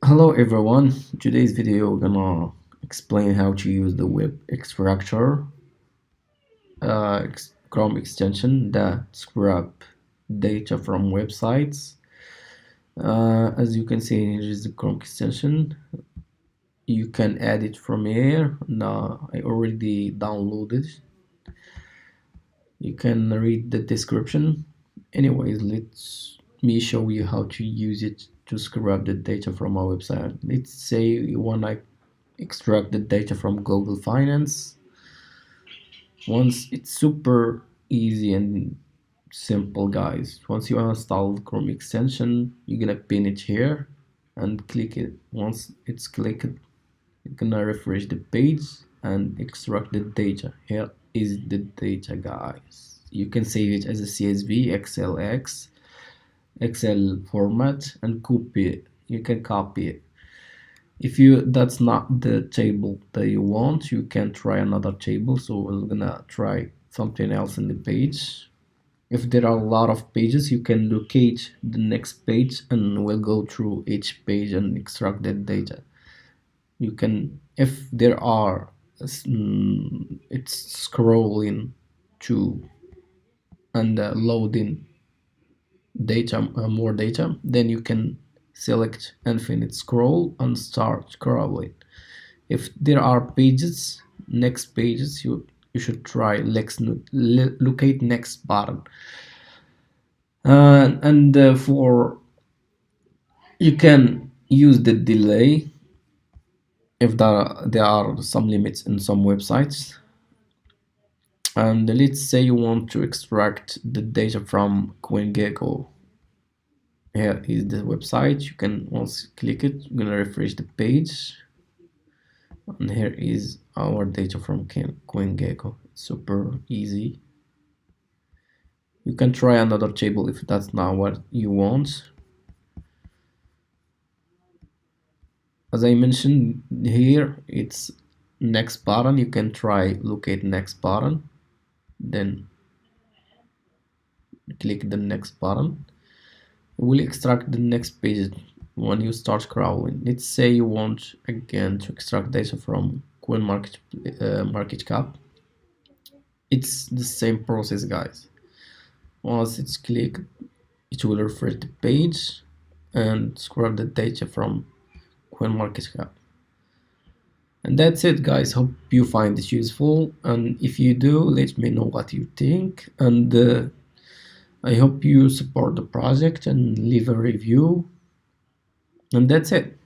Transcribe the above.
Hello everyone. Today's video we're gonna explain how to use the web extractor Chrome extension that scrap data from websites. As you can see, here is the Chrome extension. You can add it from here. Now I already downloaded. You can read the description. Anyways, let me show you how to use it to scrap the data from our website. Let's say you want to extract the data from Google Finance. It's super easy and simple, guys. Once you install Chrome extension, you're gonna pin it here and click it. Once it's clicked, you're gonna refresh the page and extract the data. Here is the data, guys. You can save it as a CSV, Excel format, and copy it. You can copy it. If that's not the table that you want, you can try another table. So we're gonna try something else in the page. If there are a lot of pages, you can locate the next page and we'll go through each page and extract that data. You can, if there are it's scrolling to and loading data, more data, then you can select infinite scroll and start scrolling. If there are pages, next pages, you should try locate next button. For you can use the delay if there are some limits in some websites. And let's say you want to extract the data from CoinGecko. Here is the website. You can once click it, you're gonna refresh the page, and here is our data from CoinGecko. It's super easy. You can try another table if that's not what you want. As I mentioned here, it's next button. You can try locate next button, then click the next button. It will extract the next page when you start scrolling. Let's say you want again to extract data from market cap. It's the same process, guys. Once it's clicked, it will refresh the page and scrap the data from CoinMarketCap. And that's it, guys. Hope you find this useful, and if you do, let me know what you think, and I hope you support the project and leave a review, and that's it.